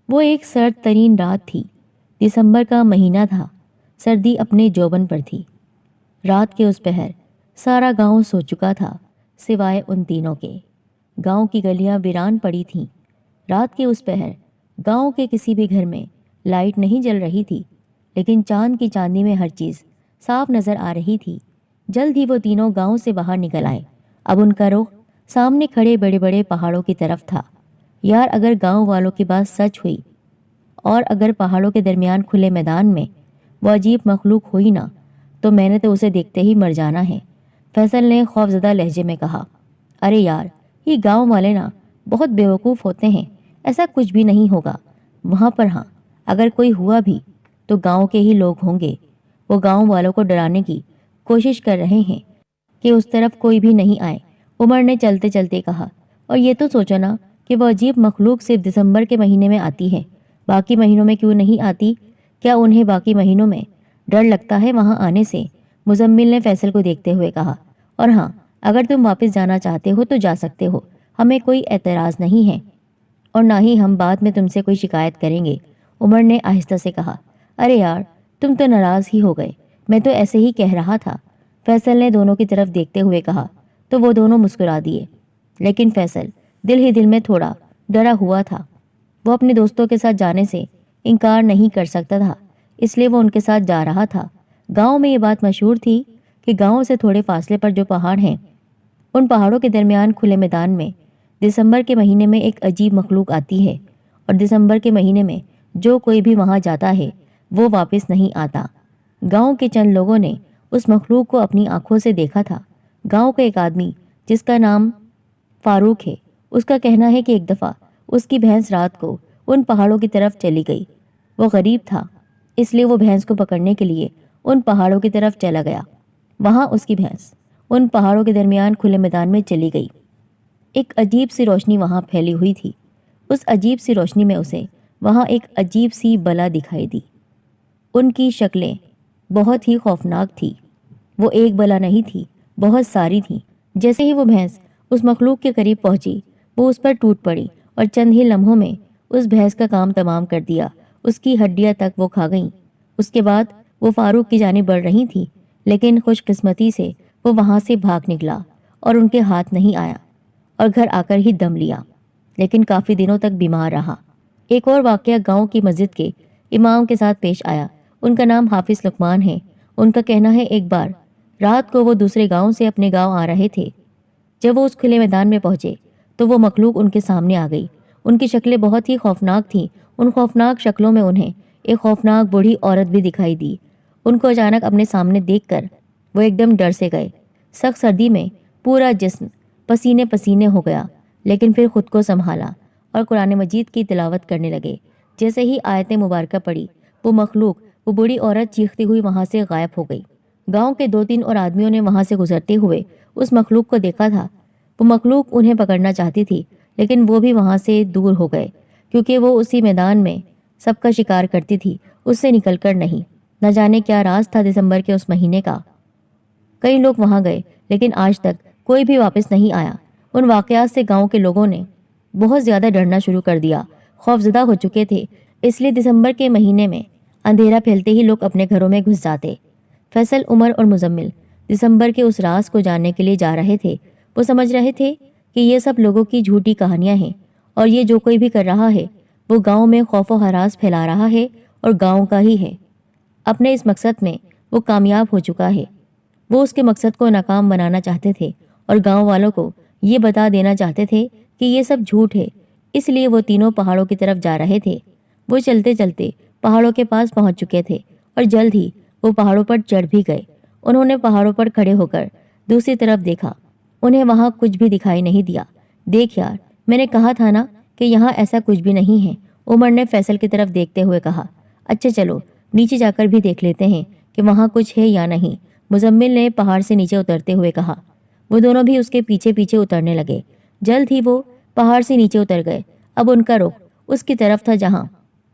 وہ ایک سرد ترین رات تھی۔ دسمبر کا مہینہ تھا۔ سردی اپنے جوبن پر تھی۔ رات کے اس پہر سارا گاؤں سو چکا تھا سوائے ان تینوں کے۔ گاؤں کی گلیاں ویران پڑی تھیں۔ رات کے اس پہر گاؤں کے کسی بھی گھر میں لائٹ نہیں جل رہی تھی، لیکن چاند کی چاندنی میں ہر چیز صاف نظر آ رہی تھی۔ جلد ہی وہ تینوں گاؤں سے باہر نکل آئے۔ اب ان کا رخ سامنے کھڑے بڑے بڑے پہاڑوں کی طرف تھا۔ یار، اگر گاؤں والوں کی بات سچ ہوئی اور اگر پہاڑوں کے درمیان کھلے میدان میں وہ عجیب مخلوق ہوئی نا، تو میں نے تو اسے دیکھتے ہی مر جانا ہے۔ فیصل نے خوفزدہ لہجے میں کہا۔ ارے یار، یہ گاؤں والے نا بہت بیوقوف ہوتے ہیں، ایسا کچھ بھی نہیں ہوگا وہاں پر۔ ہاں، اگر کوئی ہوا بھی تو گاؤں کے ہی لوگ ہوں گے۔ وہ گاؤں والوں کو ڈرانے کی کوشش کر رہے ہیں کہ اس طرف کوئی بھی نہیں آئے، عمر نے چلتے چلتے کہا۔ اور یہ تو سوچو نا کہ وہ عجیب مخلوق صرف دسمبر کے مہینے میں آتی ہے، باقی مہینوں میں کیوں نہیں آتی؟ کیا انہیں باقی مہینوں میں ڈر لگتا ہے وہاں آنے سے؟ مزمل نے فیصل کو دیکھتے ہوئے کہا۔ اور ہاں، اگر تم واپس جانا چاہتے ہو تو جا سکتے ہو، ہمیں کوئی اعتراض نہیں ہے، اور نہ ہی ہم بعد میں تم سے کوئی شکایت کریں گے، عمر نے آہستہ سے کہا۔ ارے یار، تم تو ناراض ہی ہو گئے، میں تو ایسے ہی کہہ رہا تھا، فیصل نے دونوں کی طرف دیکھتے ہوئے کہا۔ تو وہ دونوں مسکرا دیے، لیکن فیصل دل ہی دل میں تھوڑا ڈرا ہوا تھا۔ وہ اپنے دوستوں کے ساتھ جانے سے انکار نہیں کر سکتا تھا، اس لیے وہ ان کے ساتھ جا رہا تھا۔ گاؤں میں یہ بات مشہور تھی کہ گاؤں سے تھوڑے فاصلے پر جو پہاڑ ہیں، ان پہاڑوں کے درمیان کھلے میدان میں دسمبر کے مہینے میں ایک عجیب مخلوق آتی ہے، اور دسمبر کے مہینے میں جو کوئی بھی وہاں جاتا ہے وہ واپس نہیں آتا۔ گاؤں کے چند لوگوں نے اس مخلوق کو اپنی آنکھوں سے دیکھا تھا۔ گاؤں کا ایک آدمی جس کا نام فاروق ہے، اس کا کہنا ہے کہ ایک دفعہ اس کی بھینس رات کو ان پہاڑوں کی طرف چلی گئی۔ وہ غریب تھا، اس لیے وہ بھینس کو پکڑنے کے لیے ان پہاڑوں کی طرف چلا گیا۔ وہاں اس کی بھینس ان پہاڑوں کے درمیان کھلے میدان میں چلی گئی۔ ایک عجیب سی روشنی وہاں پھیلی ہوئی تھی۔ اس عجیب سی روشنی میں اسے وہاں ایک عجیب سی بلا دکھائی دی۔ ان کی شکلیں بہت ہی خوفناک تھی۔ وہ ایک بلا نہیں تھی، بہت ساری تھیں۔ جیسے ہی وہ بھینس اس مخلوق کے قریب پہنچی، وہ اس پر ٹوٹ پڑی اور چند ہی لمحوں میں اس بھینس کا کام تمام کر دیا۔ اس کی ہڈیاں تک وہ کھا گئیں۔ اس کے بعد وہ فاروق کی جانب بڑھ رہی تھی، لیکن خوش قسمتی سے وہ وہاں سے بھاگ نکلا اور ان کے ہاتھ نہیں آیا، اور گھر آ کر ہی دم لیا، لیکن کافی دنوں تک بیمار رہا۔ ایک اور واقعہ گاؤں کی مسجد کے امام کے ساتھ پیش آیا۔ ان کا نام حافظ لقمان ہے۔ ان کا کہنا ہے ایک بار رات کو وہ دوسرے گاؤں سے اپنے گاؤں آ رہے تھے۔ جب وہ اس کھلے میدان میں پہنچے تو وہ مخلوق ان کے سامنے آ گئی۔ ان کی شکلیں بہت ہی خوفناک تھیں۔ ان خوفناک شکلوں میں انہیں ایک خوفناک بوڑھی عورت بھی دکھائی دی۔ ان کو اچانک اپنے سامنے دیکھ کر وہ ایک دم ڈر سے گئے۔ سخت سردی میں پورا جسم پسینے پسینے ہو گیا، لیکن پھر خود کو سنبھالا اور قرآن مجید کی تلاوت کرنے لگے۔ جیسے ہی آیت مبارکہ پڑھی، وہ مخلوق، وہ بوڑھی عورت چیختی ہوئی وہاں سے غائب ہو گئی۔ گاؤں کے 2-3 اور آدمیوں نے وہاں سے گزرتے ہوئے اس مخلوق کو دیکھا تھا۔ وہ مخلوق انہیں پکڑنا چاہتی تھی، لیکن وہ بھی وہاں سے دور ہو گئے، کیونکہ وہ اسی میدان میں سب کا شکار کرتی تھی، اس سے نکل کر نہیں۔ نہ جانے کیا راز تھا دسمبر کے اس مہینے کا۔ کئی لوگ وہاں گئے، لیکن آج تک کوئی بھی واپس نہیں آیا۔ ان واقعات سے گاؤں کے لوگوں نے بہت زیادہ ڈرنا شروع کر دیا، خوفزدہ ہو چکے تھے۔ اس لیے دسمبر کے مہینے میں اندھیرا پھیلتے ہی لوگ اپنے گھروں میں گھس جاتے۔ فیصل، عمر اور مزمل دسمبر کے اس راز کو جاننے کے لیے جا رہے تھے۔ وہ سمجھ رہے تھے کہ یہ سب لوگوں کی جھوٹی کہانیاں ہیں، اور یہ جو کوئی بھی کر رہا ہے وہ گاؤں میں خوف و ہراس پھیلا رہا ہے، اور گاؤں کا ہی ہے۔ اپنے اس مقصد میں وہ کامیاب ہو چکا ہے۔ وہ اس کے مقصد کو ناکام بنانا چاہتے تھے، اور گاؤں والوں کو یہ بتا دینا چاہتے تھے کہ یہ سب جھوٹ ہے۔ اس لیے وہ تینوں پہاڑوں کی طرف جا رہے تھے۔ وہ چلتے چلتے پہاڑوں کے پاس پہنچ چکے تھے، اور جلد ہی وہ پہاڑوں پر چڑھ بھی گئے۔ انہوں نے پہاڑوں پر کھڑے ہو کر دوسری طرف دیکھا۔ انہیں وہاں کچھ بھی دکھائی نہیں دیا۔ دیکھ یار، میں نے کہا تھا نا کہ یہاں ایسا کچھ بھی نہیں ہے، عمر نے فیصل کی طرف دیکھتے ہوئے کہا۔ اچھا چلو نیچے جا کر بھی دیکھ لیتے ہیں کہ وہاں کچھ ہے یا نہیں، مزمل نے پہاڑ سے نیچے اترتے ہوئے کہا۔ وہ دونوں بھی اس کے پیچھے پیچھے اترنے لگے۔ جلد ہی وہ پہاڑ سے نیچے اتر گئے۔ اب ان کا رخ اس کی طرف تھا جہاں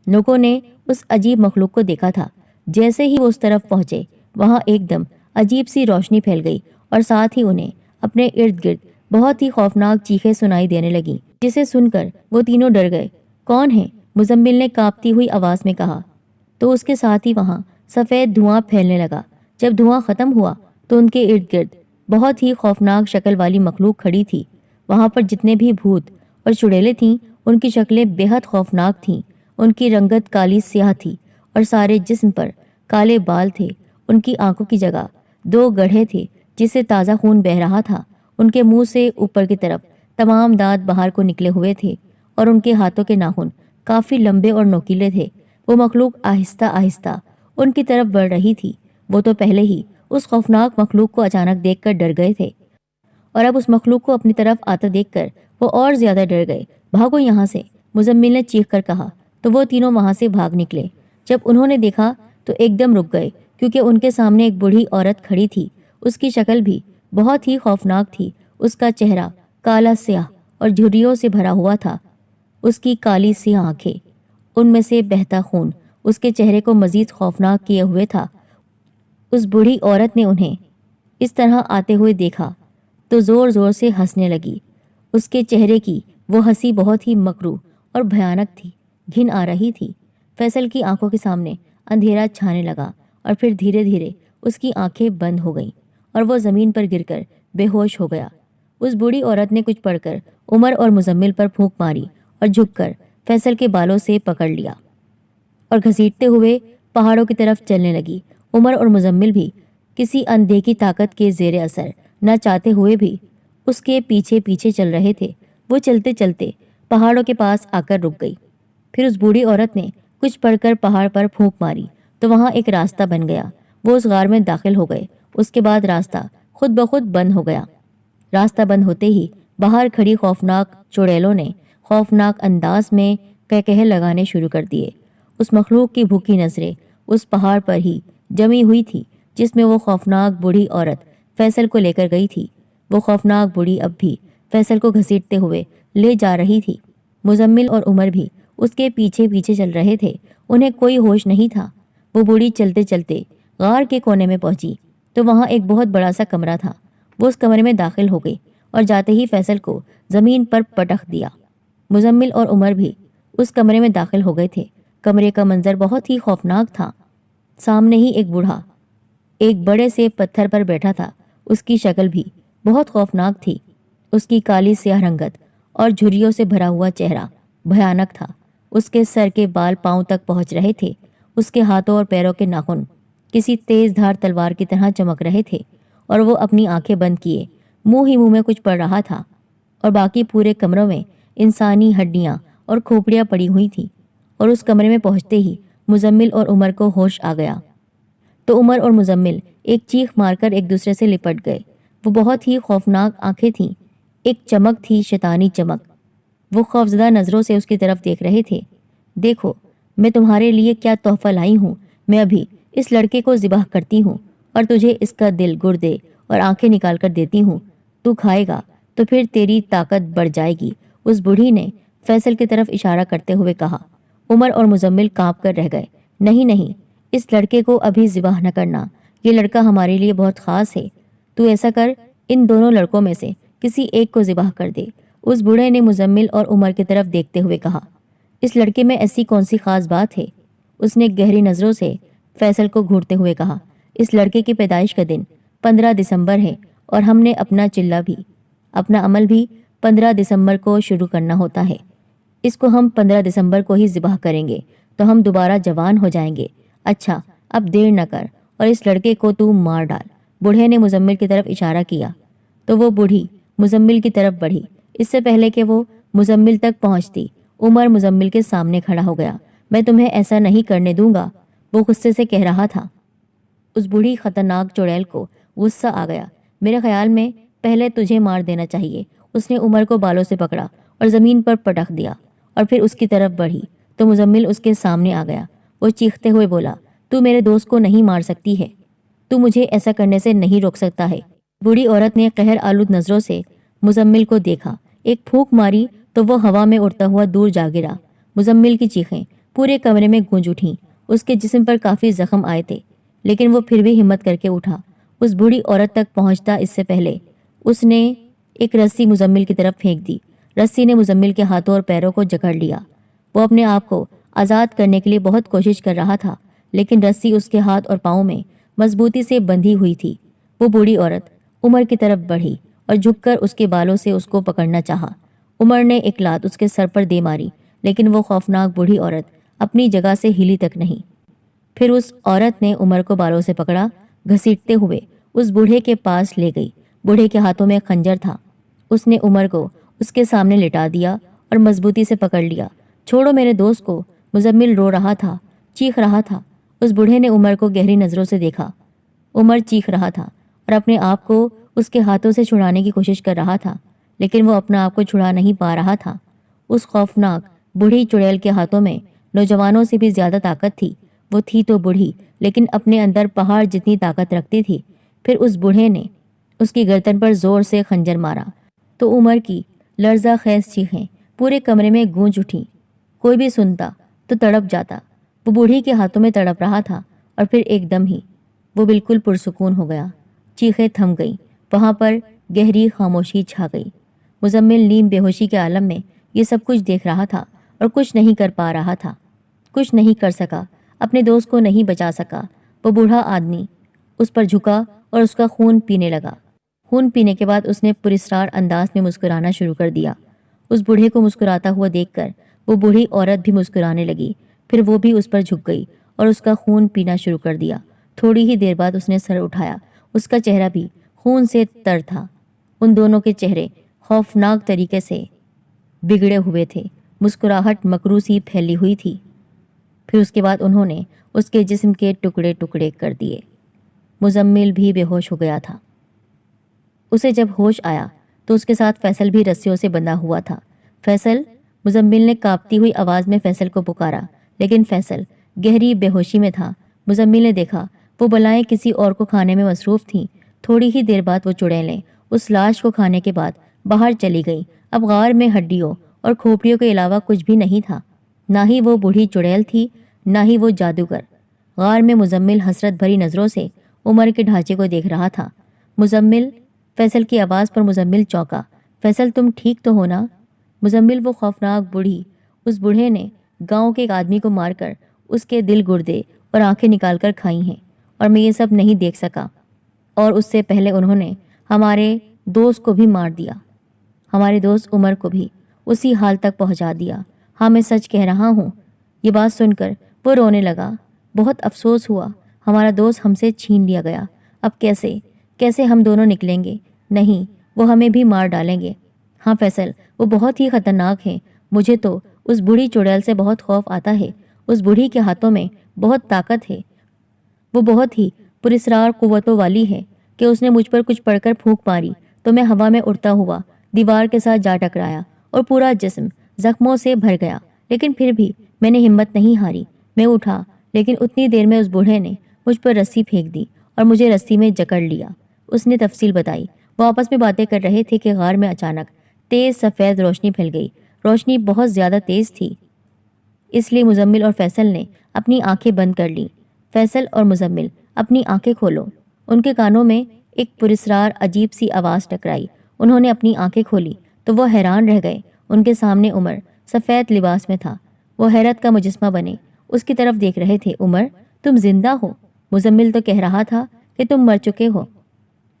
لوگوں نے اس عجیب مخلوق کو دیکھا تھا۔ جیسے ہی وہ اس طرف پہنچے، وہاں ایک دم عجیب سی روشنی پھیل گئی، اور ساتھ ہی انہیں اپنے ارد گرد بہت ہی خوفناک چیخیں سنائی دینے لگیں، جسے سن کر وہ تینوں ڈر گئے۔ کون ہے؟ مزمل نے کانپتی ہوئی آواز میں کہا۔ تو اس کے ساتھ ہی وہاں سفید دھواں پھیلنے لگا۔ جب دھواں ختم ہوا تو ان کے ارد گرد بہت ہی خوفناک شکل والی مخلوق کھڑی تھی۔ وہاں پر جتنے بھی بھوت اور چڑیلیں تھیں ان کی شکلیں بے حد خوفناک تھیں۔ ان کی رنگت کالی سیاہ تھی اور سارے جسم پر کالے بال تھے۔ ان کی آنکھوں کی جگہ 2 گڑھے تھے جس سے تازہ خون بہہ رہا تھا۔ ان کے منہ سے اوپر کی طرف تمام دانت باہر کو نکلے ہوئے تھے اور ان کے ہاتھوں کے ناخن کافی لمبے اور نوکیلے تھے۔ وہ مخلوق آہستہ آہستہ ان کی طرف بڑھ رہی تھی۔ وہ تو پہلے ہی اس خوفناک مخلوق کو اچانک دیکھ کر ڈر گئے تھے اور اب اس مخلوق کو اپنی طرف آتا دیکھ کر وہ اور زیادہ ڈر گئے۔ بھاگو یہاں سے، مزمل نے چیخ کر کہا تو وہ تینوں وہاں سے بھاگ نکلے۔ جب انہوں نے دیکھا تو ایک دم رک گئے کیونکہ ان کے سامنے ایک بوڑھی عورت کھڑی تھی۔ اس کی شکل بھی بہت ہی خوفناک تھی۔ اس کا چہرہ کالا سیاہ اور جھریوں سے بھرا ہوا تھا۔ اس کی کالی سیاہ آنکھیں، ان میں سے بہتا خون اس کے چہرے کو مزید خوفناک کیے ہوئے تھا۔ اس بوڑھی عورت نے انہیں اس طرح آتے ہوئے دیکھا تو زور زور سے ہنسنے لگی۔ اس کے چہرے کی وہ ہنسی بہت ہی مکروہ اور بھیانک تھی۔ گھن آ رہی تھی۔ فیصل کی آنکھوں کے سامنے اندھیرا چھانے لگا اور پھر دھیرے دھیرے اس کی آنکھیں بند ہو گئیں اور وہ زمین پر گر کر بے ہوش ہو گیا۔ اس بوڑھی عورت نے کچھ پڑھ کر عمر اور مزمل پر پھونک ماری اور جھک کر فیصل کے بالوں سے پکڑ لیا اور گھسیٹتے ہوئے پہاڑوں کی طرف چلنے لگی۔ عمر اور مزمل بھی کسی اندیکھی طاقت کے زیر اثر نہ چاہتے ہوئے بھی اس کے پیچھے پیچھے چل رہے تھے۔ وہ چلتے چلتے پہاڑوں کے پاس آ کر رک گئی۔ پھر اس بوڑھی عورت نے کچھ پڑھ کر پہاڑ پر پھونک ماری تو وہاں ایک راستہ بن گیا۔ وہ اس غار میں داخل ہو گئے۔ اس کے بعد راستہ خود بخود بند ہو گیا۔ راستہ بند ہوتے ہی باہر کھڑی خوفناک چڑیلوں نے خوفناک انداز میں کہکہے لگانے شروع کر دیے۔ اس مخلوق کی بھوکی نظریں اس پہاڑ پر ہی جمی ہوئی تھی جس میں وہ خوفناک بوڑھی عورت فیصل کو لے کر گئی تھی۔ وہ خوفناک بوڑھی اب بھی فیصل کو گھسیٹتے ہوئے لے جا رہی تھی۔ مزمل اور عمر بھی اس کے پیچھے پیچھے چل رہے تھے۔ انہیں کوئی ہوش نہیں تھا۔ وہ بوڑھی چلتے چلتے غار کے کونے میں پہنچی تو وہاں ایک بہت بڑا سا کمرہ تھا۔ وہ اس کمرے میں داخل ہو گئی اور جاتے ہی فیصل کو زمین پر پٹخ دیا۔ مزمل اور عمر بھی اس کمرے میں داخل ہو گئے تھے۔ کمرے کا منظر بہت ہی خوفناک تھا۔ سامنے ہی ایک بوڑھا ایک بڑے سے پتھر پر بیٹھا تھا۔ اس کی شکل بھی بہت خوفناک تھی۔ اس کی کالی سیاہ رنگت اور جھریوں سے بھرا ہوا چہرہ بھیانک تھا۔ اس کے سر کے بال پاؤں تک پہنچ رہے تھے۔ اس کے ہاتھوں اور پیروں کے ناخن کسی تیز دھار تلوار کی طرح چمک رہے تھے اور وہ اپنی آنکھیں بند کیے منہ ہی منہ میں کچھ پڑھ رہا تھا اور باقی پورے کمروں میں انسانی ہڈیاں اور کھوپڑیاں پڑی ہوئی تھیں۔ اور اس کمرے میں پہنچتے ہی مزمل اور عمر کو ہوش آ گیا تو عمر اور مزمل ایک چیخ مار کر ایک دوسرے سے لپٹ گئے۔ وہ بہت ہی خوفناک آنکھیں تھیں۔ ایک چمک تھی، شیطانی چمک۔ وہ خوفزدہ نظروں سے اس کی طرف دیکھ رہے تھے۔ دیکھو میں تمہارے لیے کیا تحفہ لائی ہوں۔ میں ابھی اس لڑکے کو ذبح کرتی ہوں اور تجھے اس کا دل، گردے اور آنکھیں نکال کر دیتی ہوں۔ تو کھائے گا تو پھر تیری طاقت بڑھ جائے گی۔ اس بوڑھی نے فیصل کی طرف اشارہ کرتے ہوئے کہا۔ عمر اور مزمل کانپ کر رہ گئے۔ نہیں نہیں، اس لڑکے کو ابھی ذبح نہ کرنا۔ یہ لڑکا ہمارے لیے بہت خاص ہے۔ تو ایسا کر، ان دونوں لڑکوں میں سے کسی ایک کو ذبح کر دے۔ اس بوڑھے نے مزمل اور عمر کی طرف دیکھتے ہوئے کہا۔ اس لڑکے میں ایسی کون سی خاص بات ہے؟ اس نے گہری نظروں سے فیصل کو گھورتے ہوئے کہا۔ اس لڑکے کی پیدائش کا دن 15 دسمبر ہے اور ہم نے اپنا عمل بھی 15 دسمبر کو شروع کرنا ہوتا ہے۔ اس کو ہم 15 دسمبر کو ہی ذبح کریں گے تو ہم دوبارہ جوان ہو جائیں گے۔ اچھا اب دیر نہ کر اور اس لڑکے کو تو مار ڈال۔ بوڑھے نے مزمل کی طرف اشارہ کیا تو وہ بوڑھی مزمل کی طرف بڑھی۔ اس سے پہلے کہ وہ مزمل تک پہنچتی، عمر مزمل کے سامنے کھڑا ہو گیا۔ میں تمہیں ایسا نہیں کرنے دوں گا، وہ غصے سے کہہ رہا تھا۔ اس بوڑھی خطرناک چڑیل کو غصہ آ گیا۔ میرے خیال میں پہلے تجھے مار دینا چاہیے۔ اس نے عمر کو بالوں سے پکڑا اور زمین پر پٹخ دیا اور پھر اس کی طرف بڑھی تو مزمل اس کے سامنے آ گیا۔ وہ چیختے ہوئے بولا، تو میرے دوست کو نہیں مار سکتی ہے، تو مجھے ایسا کرنے سے نہیں روک سکتا ہے۔ بوڑھی عورت نے قہر آلود نظروں سے مزمل کو دیکھا، ایک پھونک ماری تو وہ ہوا میں اڑتا ہوا دور جا گرا۔ مزمل کی چیخیں پورے کمرے میں گونج اٹھیں۔ اس کے جسم پر کافی زخم آئے تھے لیکن وہ پھر بھی ہمت کر کے اٹھا۔ اس بوڑھی عورت تک پہنچتا اس سے پہلے اس نے ایک رسی مزمل کی طرف پھینک دی۔ رسی نے مزمل کے ہاتھوں اور پیروں کو جکڑ لیا وہ اپنے آپ کو آزاد کرنے کے لیے بہت کوشش کر رہا تھا، لیکن رسی اس کے ہاتھ اور پاؤں میں مضبوطی سے بندھی ہوئی تھی۔ وہ بوڑھی عورت عمر کی طرف بڑھی اور جھک کر اس کے بالوں سے اس کو پکڑنا چاہا۔ عمر نے ایک لات اس کے سر پر دے ماری، لیکن وہ خوفناک بوڑھی عورت اپنی جگہ سے ہلی تک نہیں۔ پھر اس عورت نے عمر کو بالوں سے پکڑا، گھسیٹتے ہوئے اس بوڑھے کے پاس لے گئی۔ بوڑھے کے ہاتھوں میں خنجر تھا۔ اس نے عمر کو اس کے سامنے لٹا دیا اور مضبوطی سے پکڑ لیا۔ چھوڑو میرے دوست کو، مزمل رو رہا تھا، چیخ رہا تھا۔ اس بوڑھے نے عمر کو گہری نظروں سے دیکھا۔ عمر چیخ رہا تھا اور اپنے آپ کو اس کے ہاتھوں سے چھڑانے کی کوشش کر رہا تھا، لیکن وہ اپنا آپ کو چھڑا نہیں پا رہا تھا۔ اس خوفناک بوڑھی چڑیل کے ہاتھوں میں نوجوانوں سے بھی زیادہ طاقت تھی۔ وہ تھی تو بوڑھی، لیکن اپنے اندر پہاڑ جتنی طاقت رکھتی تھی۔ پھر اس بوڑھے نے اس کی گردن پر زور سے خنجر مارا تو عمر کی لرزہ خیز چیخیں پورے کمرے میں گونج اٹھیں۔ کوئی بھی سنتا تو تڑپ جاتا۔ وہ بوڑھی کے ہاتھوں میں تڑپ رہا تھا اور پھر ایک دم ہی وہ بالکل پرسکون ہو گیا۔ چیخیں تھم گئیں، وہاں پر گہری خاموشی چھا گئی۔ مزمل نیم بے ہوشی کے عالم میں یہ سب کچھ دیکھ رہا تھا اور کچھ نہیں کر پا رہا تھا، کچھ نہیں کر سکا، اپنے دوست کو نہیں بچا سکا۔ وہ بوڑھا آدمی اس پر جھکا اور اس کا خون پینے لگا۔ خون پینے کے بعد اس نے پراسرار انداز میں مسکرانا شروع کر دیا۔ اس بوڑھے کو مسکراتا ہوا دیکھ کر وہ بوڑھی عورت بھی مسکرانے لگی۔ پھر وہ بھی اس پر جھک گئی اور اس کا خون پینا شروع کر دیا۔ تھوڑی ہی دیر بعد اس نے سر اٹھایا۔ اس کا چہرہ بھی خون سے تر تھا۔ ان دونوں کے چہرے خوفناک طریقے سے بگڑے ہوئے تھے۔ مسکراہٹ مکرو سی پھیلی ہوئی تھی۔ پھر اس کے بعد انہوں نے اس کے جسم کے ٹکڑے ٹکڑے کر دیے۔ مزمل بھی بے ہوش ہو گیا تھا۔ اسے جب ہوش آیا تو اس کے ساتھ فیصل بھی رسیوں سے بندھا ہوا تھا۔ فیصل، مزمل نے کانپتی ہوئی آواز میں فیصل کو پکارا، لیکن فیصل گہری بے ہوشی میں تھا۔ مزمل نے دیکھا وہ بلائیں کسی اور کو کھانے میں مصروف تھیں۔ تھوڑی ہی دیر بعد وہ چڑیلیں اس لاش کو کھانے کے بعد باہر چلی گئیں۔ اب غار میں ہڈیوں اور کھوپڑیوں کے علاوہ کچھ بھی نہیں تھا، نہ ہی وہ بوڑھی چڑیل تھی، نہ ہی وہ جادوگر۔ غار میں مزمل حسرت بھری نظروں سے عمر کے ڈھانچے کو دیکھ رہا تھا۔ مزمل، فیصل کی آواز پر مزمل چونکا۔ فیصل، تم ٹھیک تو ہو نا؟ مزمل، وہ خوفناک بوڑھی، اس بوڑھے نے گاؤں کے ایک آدمی کو مار کر اس کے دل گردے اور آنکھیں نکال کر کھائی ہیں، اور میں یہ سب نہیں دیکھ سکا، اور اس سے پہلے انہوں نے ہمارے دوست کو بھی مار دیا، ہمارے دوست عمر کو بھی اسی حال تک پہنچا دیا۔ ہاں، میں سچ کہہ رہا ہوں۔ یہ بات سن کر وہ رونے لگا۔ بہت افسوس ہوا، ہمارا دوست ہم سے چھین لیا گیا۔ اب کیسے ہم دونوں نکلیں گے؟ نہیں، وہ ہمیں بھی مار ڈالیں گے۔ ہاں فیصل، وہ بہت ہی خطرناک ہے۔ مجھے تو اس بوڑھی چڑیل سے بہت خوف آتا ہے۔ اس بوڑھی کے ہاتھوں میں بہت طاقت ہے۔ وہ بہت ہی پراسرار قوتوں والی ہے کہ اس نے مجھ پر کچھ پڑھ کر پھونک ماری تو میں ہوا میں اڑتا ہوا دیوار کے ساتھ جا ٹکرایا اور پورا جسم زخموں سے بھر گیا، لیکن پھر بھی میں نے ہمت نہیں ہاری۔ میں اٹھا، لیکن اتنی دیر میں اس بوڑھے نے مجھ پر رسی پھینک دی اور مجھے رسی میں جکڑ لیا۔ اس نے تفصیل بتائی۔ وہ آپس میں باتیں کر رہے تھے کہ غار میں اچانک تیز سفید روشنی پھیل گئی۔ روشنی بہت زیادہ تیز تھی، اس لیے مزمل اور فیصل نے اپنی آنکھیں بند کر لیں۔ فیصل اور مزمل، اپنی آنکھیں کھولو۔ ان کے کانوں میں ایک پراسرار عجیب سی آواز ٹکرائی۔ انہوں نے اپنی آنکھیں کھولی تو وہ حیران رہ گئے۔ ان کے سامنے عمر سفید لباس میں تھا۔ وہ حیرت کا مجسمہ بنے اس کی طرف دیکھ رہے تھے۔ عمر، تم زندہ ہو؟ مزمل تو کہہ رہا تھا کہ تم مر چکے ہو۔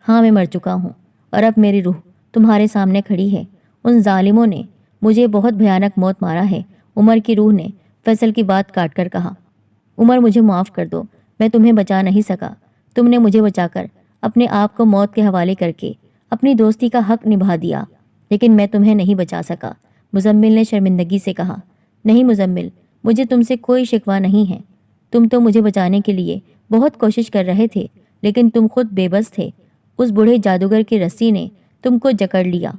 ہاں، میں مر چکا ہوں، اور اب میری روح تمہارے سامنے کھڑی ہے۔ ان ظالموں نے مجھے بہت بھیانک موت مارا ہے۔ عمر کی روح نے فیصل کی بات کاٹ کر کہا۔ عمر، مجھے معاف کر دو، میں تمہیں بچا نہیں سکا۔ تم نے مجھے بچا کر اپنے آپ کو موت کے حوالے کر کے اپنی دوستی کا حق نبھا دیا، لیکن میں تمہیں نہیں بچا سکا۔ مزمل نے شرمندگی سے کہا۔ نہیں مزمل، مجھے تم سے کوئی شکوہ نہیں ہے۔ تم تو مجھے بچانے کے لیے بہت کوشش کر رہے تھے، لیکن تم خود بے بس تھے۔ اس بوڑھے جادوگر کی رسی نے تم کو جکڑ لیا،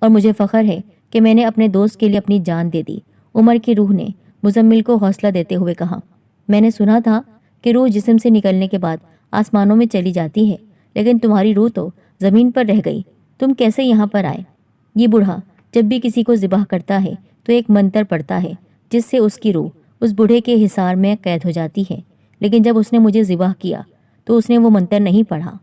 اور مجھے فخر ہے کہ میں نے اپنے دوست کے لیے اپنی جان دے دی۔ عمر کی روح نے مزمل کو حوصلہ دیتے ہوئے کہا۔ میں نے سنا تھا کہ روح جسم سے نکلنے کے بعد آسمانوں میں چلی جاتی ہے، لیکن تمہاری روح تو زمین پر رہ گئی۔ تم کیسے یہاں پر آئے؟ یہ بوڑھا جب بھی کسی کو ذبح کرتا ہے تو ایک منتر پڑھتا ہے جس سے اس کی روح اس بوڑھے کے حصار میں قید ہو جاتی ہے، لیکن جب اس نے مجھے ذبح کیا تو اس نے وہ منتر نہیں پڑھا،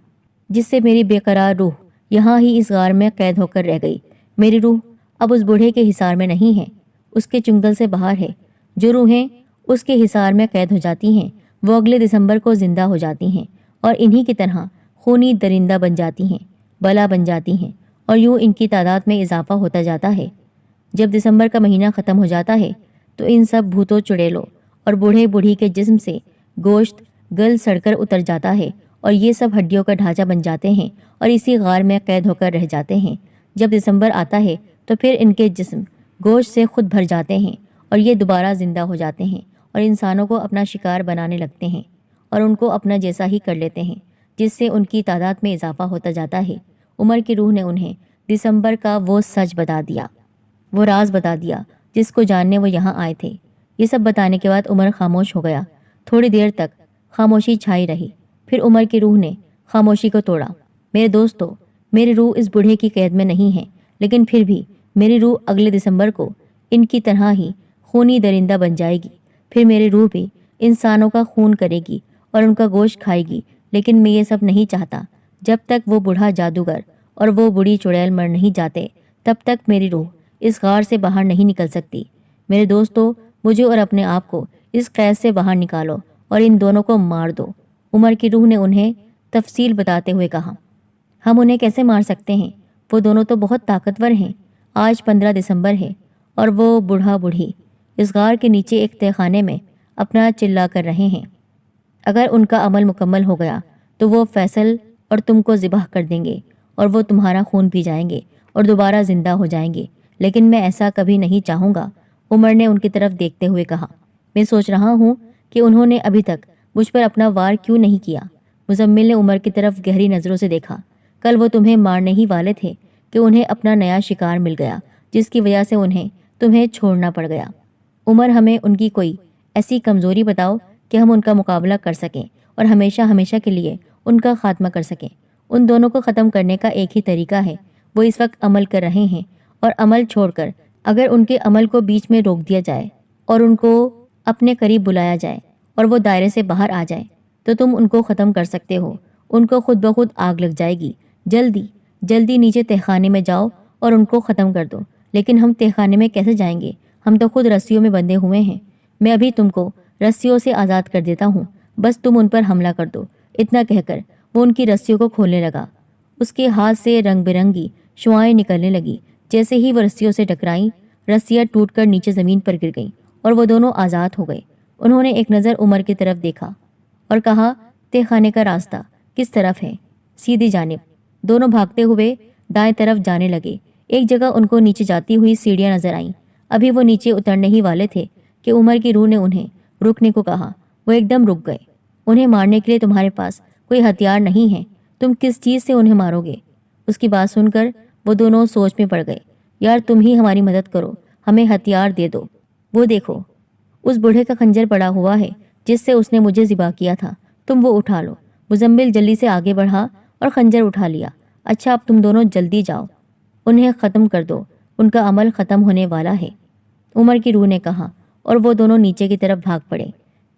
جس سے میری بے قرار روح یہاں ہی اس غار میں قید ہو کر رہ گئی۔ میری روح اب اس بوڑھے کے حصار میں نہیں ہے، اس کے چنگل سے باہر ہے۔ جو روحیں اس کے حصار میں قید ہو جاتی ہیں وہ اگلے دسمبر کو زندہ ہو جاتی ہیں اور انہی کی طرح خونی درندہ بن جاتی ہیں، بلا بن جاتی ہیں، اور یوں ان کی تعداد میں اضافہ ہوتا جاتا ہے۔ جب دسمبر کا مہینہ ختم ہو جاتا ہے تو ان سب بھوتوں چڑیلوں اور بوڑھے بوڑھی کے جسم سے گوشت گل سڑ کر اتر جاتا ہے اور یہ سب ہڈیوں کا ڈھانچہ بن جاتے ہیں اور اسی غار میں قید ہو کر رہ جاتے ہیں۔ جب دسمبر آتا ہے تو پھر ان کے جسم گوشت سے خود بھر جاتے ہیں اور یہ دوبارہ زندہ ہو جاتے ہیں اور انسانوں کو اپنا شکار بنانے لگتے ہیں اور ان کو اپنا جیسا ہی کر لیتے ہیں، جس سے ان کی تعداد میں اضافہ ہوتا جاتا ہے۔ عمر کی روح نے انہیں دسمبر کا وہ سچ بتا دیا، وہ راز بتا دیا جس کو جاننے وہ یہاں آئے تھے۔ یہ سب بتانے کے بعد عمر خاموش ہو گیا۔ تھوڑی دیر تک خاموشی چھائی رہی، پھر عمر کی روح نے خاموشی کو توڑا۔ میرے دوستو، میری روح اس بوڑھے کی قید میں نہیں ہے، لیکن پھر بھی میری روح اگلے دسمبر کو ان کی طرح ہی خونی درندہ بن جائے گی۔ پھر میری روح بھی انسانوں کا خون کرے گی اور ان کا گوشت کھائے گی، لیکن میں یہ سب نہیں چاہتا۔ جب تک وہ بوڑھا جادوگر اور وہ بوڑھی چڑیل مر نہیں جاتے تب تک میری روح اس غار سے باہر نہیں نکل سکتی۔ میرے دوستو، مجھے اور اپنے آپ کو اس قید سے باہر نکالو اور ان دونوں کو مار دو۔ عمر کی روح نے انہیں تفصیل بتاتے ہوئے کہا۔ ہم انہیں کیسے مار سکتے ہیں؟ وہ دونوں تو بہت طاقتور ہیں۔ آج 15 دسمبر ہے اور وہ بوڑھا بوڑھی اس غار کے نیچے ایک تہہ خانے میں اپنا چلا کر رہے ہیں۔ اگر ان کا عمل مکمل ہو گیا تو وہ فیصل اور تم کو ذبح کر دیں گے اور وہ تمہارا خون پی جائیں گے اور دوبارہ زندہ ہو جائیں گے، لیکن میں ایسا کبھی نہیں چاہوں گا۔ عمر نے ان کی طرف دیکھتے ہوئے کہا۔ میں سوچ رہا ہوں کہ انہوں نے ابھی تک مجھ پر اپنا وار کیوں نہیں کیا۔ مزمل نے عمر کی طرف گہری نظروں سے دیکھا۔ کل وہ تمہیں مارنے ہی والے تھے کہ انہیں اپنا نیا شکار مل گیا، جس کی وجہ سے انہیں تمہیں چھوڑنا پڑ گیا۔ عمر، ہمیں ان کی کوئی ایسی کمزوری بتاؤ کہ ہم ان کا مقابلہ کر سکیں اور ہمیشہ ہمیشہ کے لیے ان کا خاتمہ کر سکیں۔ ان دونوں کو ختم کرنے کا ایک ہی طریقہ ہے۔ وہ اس وقت عمل کر رہے ہیں اور عمل چھوڑ کر اگر ان کے عمل کو بیچ میں روک دیا جائے اور ان کو اپنے قریب بلایا جائے اور وہ دائرے سے باہر آ جائے تو تم ان کو ختم کر سکتے ہو۔ ان کو خود بخود آگ لگ جائے گی۔ جلدی جلدی نیچے تہہ خانے میں جاؤ اور ان کو ختم کر دو۔ لیکن ہم تہہ خانے میں کیسے جائیں گے؟ ہم تو خود رسیوں میں بندھے ہوئے ہیں۔ میں ابھی تم کو رسیوں سے آزاد کر دیتا ہوں، بس تم ان پر حملہ کر دو۔ اتنا کہہ کر وہ ان کی رسیوں کو کھولنے لگا۔ اس کے ہاتھ سے رنگ برنگی شعاعیں نکلنے لگی۔ جیسے ہی وہ رسیوں سے ٹکرائیں، رسیاں ٹوٹ کر نیچے زمین پر گر گئیں اور وہ دونوں آزاد ہو گئے۔ انہوں نے ایک نظر عمر کی طرف دیکھا اور کہا، تہہ خانے کا راستہ کس طرف ہے؟ سیدھی جانب۔ دونوں بھاگتے ہوئے دائیں طرف جانے لگے۔ ایک جگہ ان کو نیچے جاتی ہوئی سیڑھیاں نظر آئیں۔ ابھی وہ نیچے اترنے ہی والے تھے کہ عمر کی روح نے انہیں رکنے کو کہا۔ وہ ایک دم رک گئے۔ انہیں مارنے کے لیے تمہارے پاس کوئی ہتھیار نہیں ہے، تم کس چیز سے انہیں مارو گے؟ اس کی بات سن کر وہ دونوں سوچ میں پڑ گئے۔ یار، تم ہی ہماری مدد کرو، ہمیں ہتھیار دے دو۔ وہ دیکھو، اس بوڑھے کا خنجر پڑا ہوا ہے جس سے اس نے مجھے ذبح کیا تھا، تم وہ اٹھا لو۔ مزمل جلدی سے آگے بڑھا اور خنجر اٹھا لیا۔ اچھا، اب تم دونوں جلدی جاؤ، انہیں ختم کر دو، ان کا عمل ختم ہونے والا ہے، عمر کی روح نے کہا، اور وہ دونوں نیچے کی طرف بھاگ پڑے۔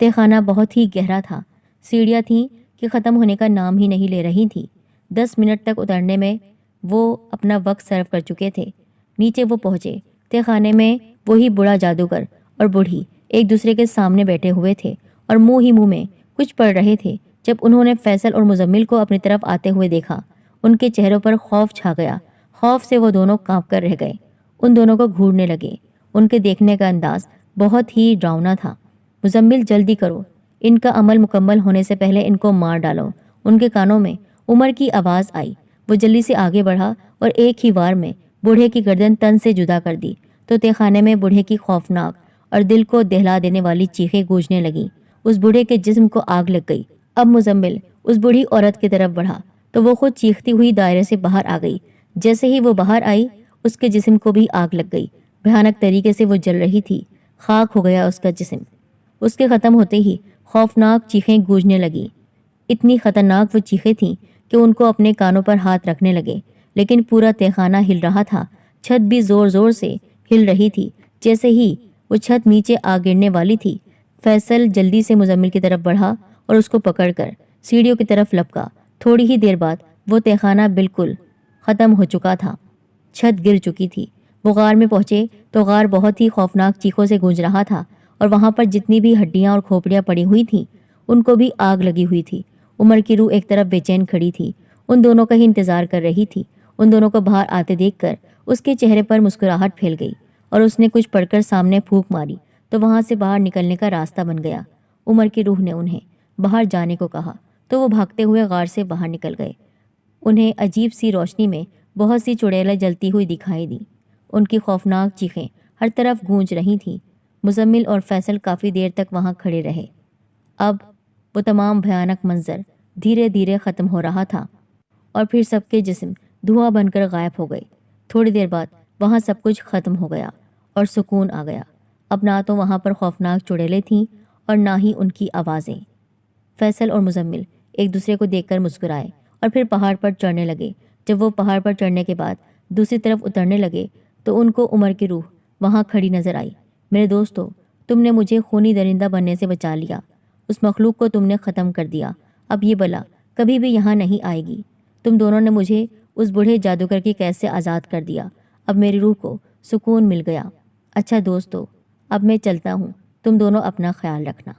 تہہ خانہ بہت ہی گہرا تھا۔ سیڑھیاں تھیں کہ ختم ہونے کا نام ہی نہیں لے رہی تھی۔ 10 منٹ تک اترنے میں وہ اپنا وقت صرف کر چکے تھے۔ نیچے وہ پہنچے۔ تہہ خانے میں وہی بوڑھا جادوگر اور بوڑھی ایک دوسرے کے سامنے بیٹھے ہوئے تھے اور منہ ہی منہ میں کچھ پڑھ رہے تھے۔ جب انہوں نے فیصل اور مزمل کو اپنی طرف آتے ہوئے دیکھا، ان کے چہروں پر خوف چھا گیا۔ خوف سے وہ دونوں کانپ کر رہ گئے۔ ان دونوں کو گھورنے لگے۔ ان کے دیکھنے کا انداز بہت ہی ڈراؤنا تھا۔ مزمل، جلدی کرو، ان کا عمل مکمل ہونے سے پہلے ان کو مار ڈالو۔ ان کے کانوں میں عمر کی آواز آئی۔ وہ جلدی سے آگے بڑھا اور ایک ہی وار میں بوڑھے کی گردن تن سے جدا کر دی تو تہہ خانے میں بوڑھے کی خوفناک اور دل کو دہلا دینے والی چیخیں گونجنے لگیں۔ اس بوڑھے کے جسم کو آگ لگ گئی۔ اب مزمل اس بوڑھی عورت کی طرف بڑھا تو وہ خود چیختی ہوئی دائرے سے باہر آ گئی۔ جیسے ہی وہ باہر آئی، اس کے جسم کو بھی آگ لگ گئی۔ بھیانک طریقے سے وہ جل رہی تھی۔ خاک ہو گیا اس کا جسم۔ اس کے ختم ہوتے ہی خوفناک چیخیں گونجنے لگیں۔ اتنی خطرناک وہ چیخیں تھیں کہ ان کو اپنے کانوں پر ہاتھ رکھنے لگے، لیکن پورا تہہ خانہ ہل رہا تھا۔ چھت بھی زور زور سے ہل رہی تھی۔ جیسے ہی وہ چھت نیچے آ گرنے والی تھی، فیصل جلدی سے مزمل کی طرف بڑھا اور اس کو پکڑ کر سیڑھیوں کی طرف لپکا۔ تھوڑی ہی دیر بعد وہ تہہ خانہ بالکل ختم ہو چکا تھا۔ چھت گر چکی تھی۔ وہ غار میں پہنچے تو غار بہت ہی خوفناک چیخوں سے گونج رہا تھا، اور وہاں پر جتنی بھی ہڈیاں اور کھوپڑیاں پڑی ہوئی تھیں ان کو بھی آگ لگی ہوئی تھی۔ عمر کی روح ایک طرف بے چین کھڑی تھی، ان دونوں کا ہی انتظار کر رہی تھی۔ ان دونوں کو باہر آتے دیکھ کر اس کے چہرے پر مسکراہٹ پھیل گئی، اور اس نے کچھ پڑھ کر سامنے پھونک ماری تو وہاں سے باہر نکلنے کا راستہ بن گیا۔ عمر کی روح نے انہیں باہر جانے کو کہا تو وہ بھاگتے ہوئے غار سے باہر نکل گئے۔ انہیں عجیب سی روشنی میں بہت سی چڑیلیں جلتی ہوئی دکھائی دیں۔ ان کی خوفناک چیخیں ہر طرف گونج رہی تھیں۔ مزمل اور فیصل کافی دیر تک وہاں کھڑے رہے۔ اب وہ تمام بھیانک منظر دھیرے دھیرے ختم ہو رہا تھا، اور پھر سب کے جسم دھواں بن کر غائب ہو گئے۔ تھوڑی دیر بعد وہاں سب کچھ ختم ہو گیا اور سکون آ گیا۔ اب نہ تو وہاں پر خوفناک چڑیلیں تھیں اور نہ ہی ان کی آوازیں۔ فیصل اور مزمل ایک دوسرے کو دیکھ کر مسکرائے اور پھر پہاڑ پر چڑھنے لگے۔ جب وہ پہاڑ پر چڑھنے کے بعد دوسری طرف اترنے لگے تو ان کو عمر کی روح وہاں کھڑی نظر آئی۔ میرے دوستو، تم نے مجھے خونی درندہ بننے سے بچا لیا، اس مخلوق کو تم نے ختم کر دیا۔ اب یہ بلا کبھی بھی یہاں نہیں آئے گی۔ تم دونوں نے مجھے اس بوڑھے جادوگر کی قید سے آزاد کر دیا۔ اب میری روح کو سکون مل گیا۔ اچھا دوستو، اب میں چلتا ہوں، تم دونوں اپنا خیال رکھنا۔